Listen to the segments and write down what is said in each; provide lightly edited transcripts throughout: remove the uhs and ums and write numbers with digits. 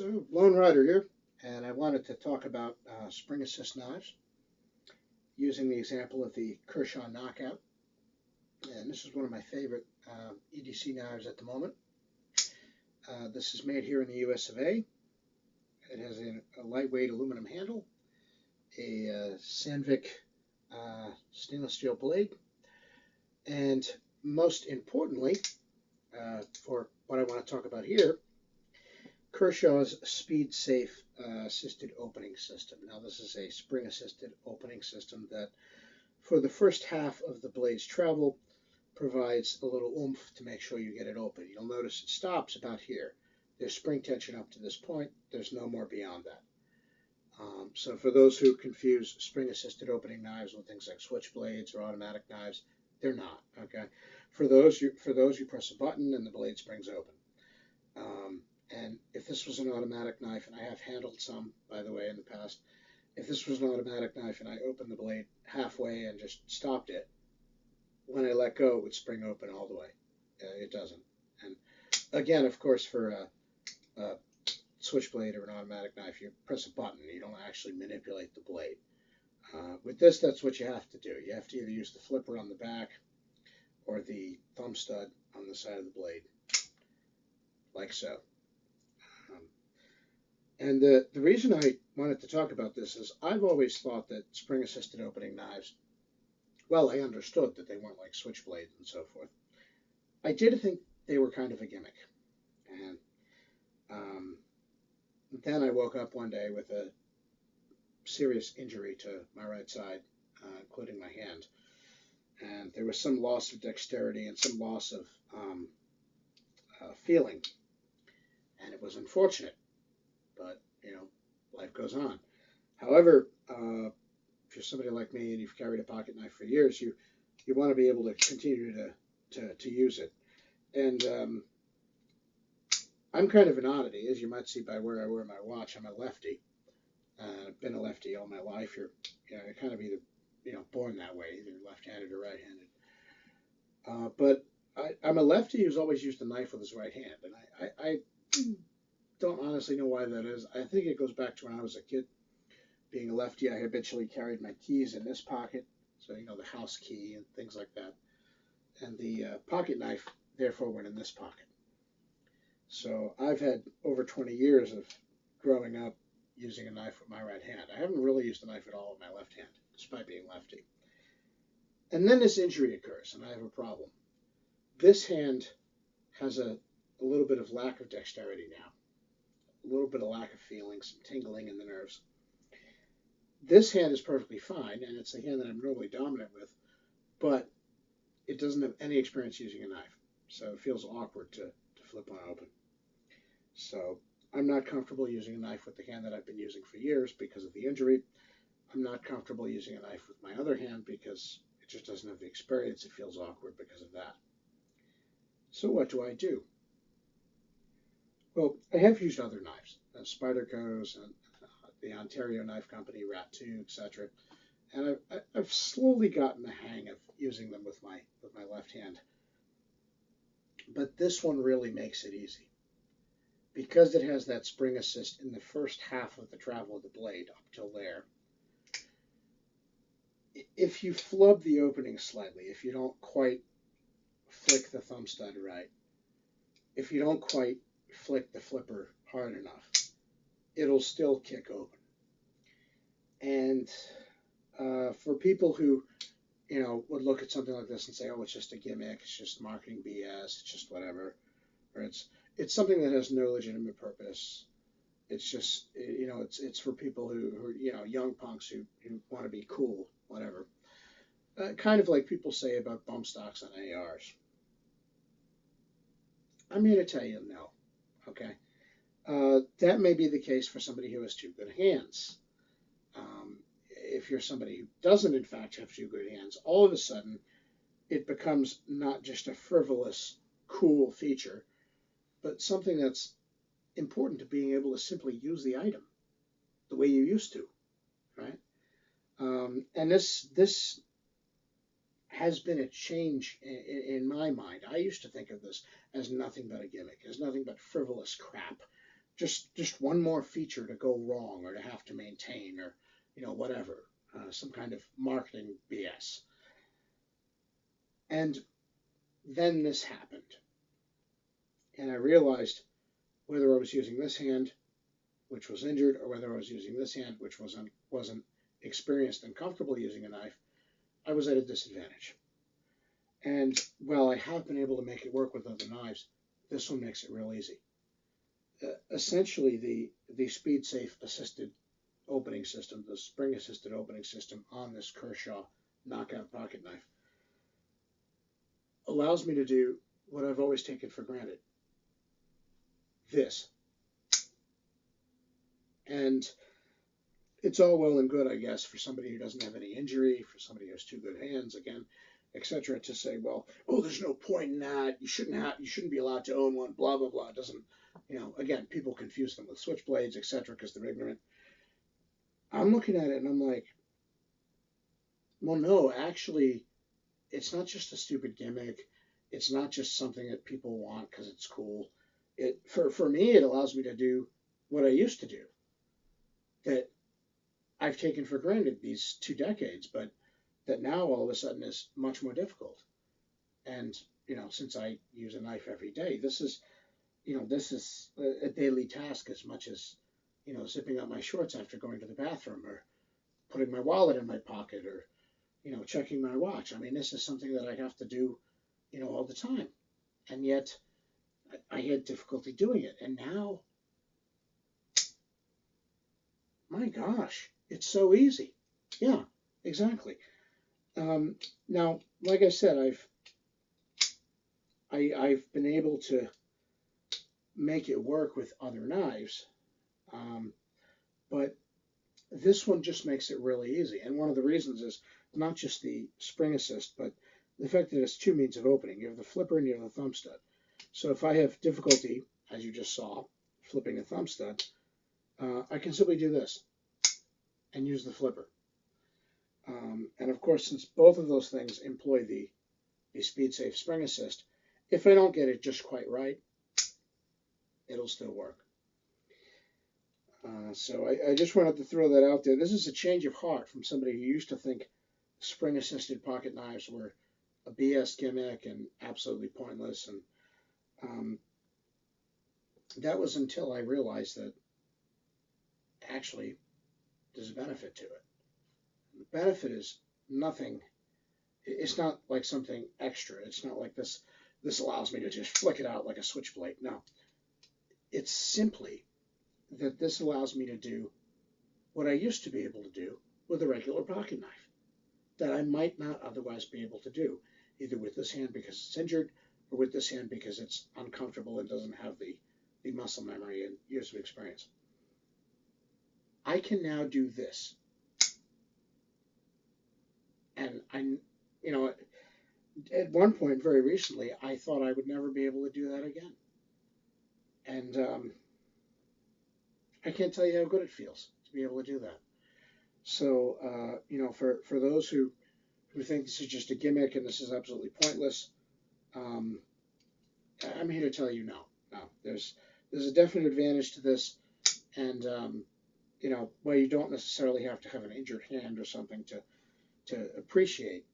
So, Lone Rider here, and I wanted to talk about spring assist knives using the example of the Kershaw Knockout. And this is one of my favorite EDC knives at the moment. This is made here in the US of A. It has a lightweight aluminum handle, a Sandvik stainless steel blade, and most importantly, for what I want to talk about here, Kershaw's Speed Safe assisted opening system. Now, this is a spring assisted opening system that, for the first half of the blade's travel, provides a little oomph to make sure you get it open. You'll notice it stops about here. There's spring tension up to this point. There's no more beyond that. So for those who confuse spring assisted opening knives with things like switchblades or automatic knives, they're not. Okay. For those you press a button and the blade springs open. And if this was an automatic knife, and I have handled some, by the way, in the past, if this was an automatic knife and I opened the blade halfway and just stopped it, when I let go, it would spring open all the way. It doesn't. And again, of course, for a switchblade or an automatic knife, you press a button. You don't actually manipulate the blade. With this, that's what you have to do. You have to either use the flipper on the back or the thumb stud on the side of the blade, like so. And the reason I wanted to talk about this is I've always thought that spring-assisted opening knives, well, I understood that they weren't like switchblades and so forth. I did think they were kind of a gimmick. And then I woke up one day with a serious injury to my right side, including my hand. And there was some loss of dexterity and some loss of feeling. And it was unfortunate. But, you know, life goes on. However, if you're somebody like me and you've carried a pocket knife for years, you want to be able to continue to use it. And I'm kind of an oddity, as you might see by where I wear my watch. I'm a lefty. I've been a lefty all my life. You're kind of either born that way, either left-handed or right-handed. But I'm a lefty who's always used a knife with his right hand, and I don't honestly know why that is. I think it goes back to when I was a kid. Being a lefty, I habitually carried my keys in this pocket, so the house key and things like that. And the pocket knife, therefore, went in this pocket. So I've had over 20 years of growing up using a knife with my right hand. I haven't really used a knife at all with my left hand, despite being lefty. And then this injury occurs, and I have a problem. This hand has a little bit of lack of dexterity now. A little bit of lack of feeling, some tingling in the nerves. This hand is perfectly fine, and it's the hand that I'm normally dominant with, but it doesn't have any experience using a knife, so it feels awkward to flip one open. So I'm not comfortable using a knife with the hand that I've been using for years because of the injury. I'm not comfortable using a knife with my other hand because it just doesn't have the experience. It feels awkward because of that. So what do I do? Well, I have used other knives, Spyderco's and the Ontario Knife Company, Rat 2, etc. And I've slowly gotten the hang of using them with my left hand. But this one really makes it easy. Because it has that spring assist in the first half of the travel of the blade up till there, if you flub the opening slightly, if you don't quite flick the thumb stud right, if you don't quite flick the flipper hard enough, it'll still kick open. And for people who, would look at something like this and say, oh, it's just a gimmick, it's just marketing BS, it's just whatever, or it's something that has no legitimate purpose. It's just, it's for people who young punks who want to be cool, whatever. Kind of like people say about bump stocks on ARs. I'm here to tell you no. Okay, that may be the case for somebody who has two good hands. If you're somebody who doesn't, in fact, have two good hands, all of a sudden it becomes not just a frivolous, cool feature, but something that's important to being able to simply use the item the way you used to, right? And this has been a change in my mind. I used to think of this as nothing but a gimmick, as nothing but frivolous crap, just one more feature to go wrong or to have to maintain or whatever, some kind of marketing BS. And then this happened, and I realized whether I was using this hand, which was injured, or whether I was using this hand, which wasn't experienced and comfortable using a knife, I was at a disadvantage. And while I have been able to make it work with other knives, this one makes it real easy. Essentially, the speed safe assisted opening system, the spring assisted opening system on this Kershaw knockout pocket knife allows me to do what I've always taken for granted. This. And it's all well and good, I guess, for somebody who doesn't have any injury, for somebody who has two good hands, again, etc., to say, well, oh, there's no point in that. You shouldn't be allowed to own one. Blah blah blah. It doesn't, again, people confuse them with switchblades, etc., because they're ignorant. I'm looking at it and I'm like, well, no, actually, it's not just a stupid gimmick. It's not just something that people want because it's cool. For me, it allows me to do what I used to do, that I've taken for granted these 2 decades, but that now all of a sudden is much more difficult. And since I use a knife every day, this is a daily task as much as zipping up my shorts after going to the bathroom, or putting my wallet in my pocket, or checking my watch. I mean, this is something that I have to do all the time, and yet I had difficulty doing it. And now, my gosh, it's so easy. Yeah, exactly. Now, like I said, I've been able to make it work with other knives, but this one just makes it really easy. And one of the reasons is not just the spring assist, but the fact that it's 2 means of opening. You have the flipper and you have the thumb stud. So if I have difficulty, as you just saw, flipping a thumb stud, I can simply do this and use the flipper. And of course, since both of those things employ the speed safe spring assist, if I don't get it just quite right, it'll still work. So I just wanted to throw that out there. This is a change of heart from somebody who used to think spring assisted pocket knives were a BS gimmick and absolutely pointless. And that was until I realized that actually there's a benefit to it. The benefit is nothing. It's not like something extra. It's not like this allows me to just flick it out like a switchblade. No. It's simply that this allows me to do what I used to be able to do with a regular pocket knife that I might not otherwise be able to do, either with this hand because it's injured, or with this hand because it's uncomfortable and doesn't have the muscle memory and years of experience. I can now do this. And at one point, very recently, I thought I would never be able to do that again. And I can't tell you how good it feels to be able to do that. So, for those who think this is just a gimmick and this is absolutely pointless, I'm here to tell you no. There's a definite advantage to this, and while you don't necessarily have to have an injured hand or something to appreciate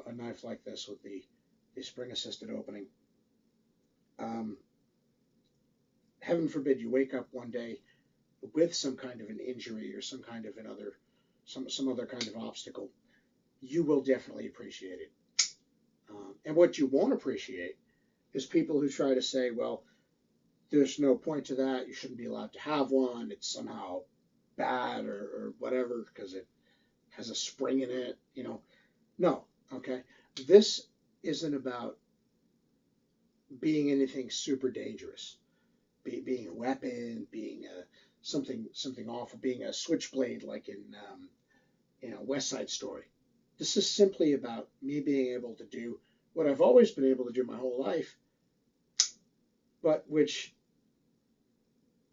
a knife like this with the spring-assisted opening. Heaven forbid you wake up one day with some kind of an injury or some kind of some other kind of obstacle. You will definitely appreciate it. And what you won't appreciate is people who try to say, well, there's no point to that. You shouldn't be allowed to have one. It's somehow bad or whatever because it has a spring in it. No. Okay. This isn't about being anything super dangerous. Being a weapon, being something awful, being a switchblade like in West Side Story. This is simply about me being able to do what I've always been able to do my whole life, but which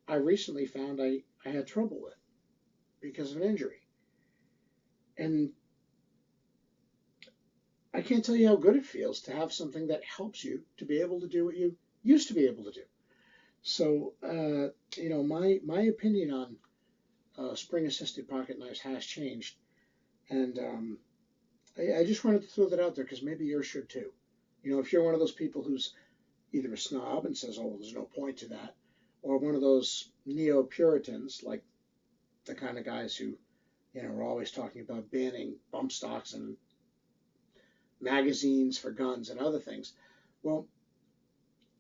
I recently found I had trouble with because of an injury. And I can't tell you how good it feels to have something that helps you to be able to do what you used to be able to do. So, my opinion on spring-assisted pocket knives has changed, and I just wanted to throw that out there because maybe yours should too. If you're one of those people who's either a snob and says, "Oh, well, there's no point to that," or one of those neo-Puritans, like the kind of guys who, are always talking about banning bump stocks and magazines for guns and other things. Well,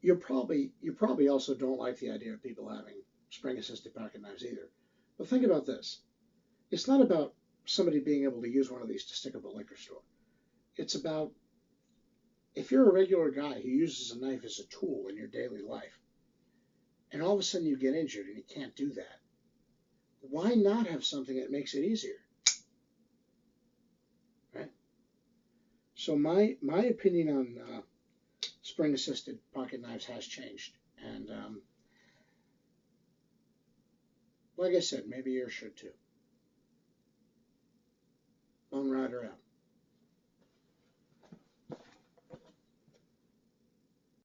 you probably also don't like the idea of people having spring-assisted pocket knives either. But think about this: it's not about somebody being able to use one of these to stick up a liquor store. It's about if you're a regular guy who uses a knife as a tool in your daily life, and all of a sudden you get injured and you can't do that, why not have something that makes it easier, right? So my opinion on spring-assisted pocket knives has changed, and like I said, maybe yours should too. Lone Rider out.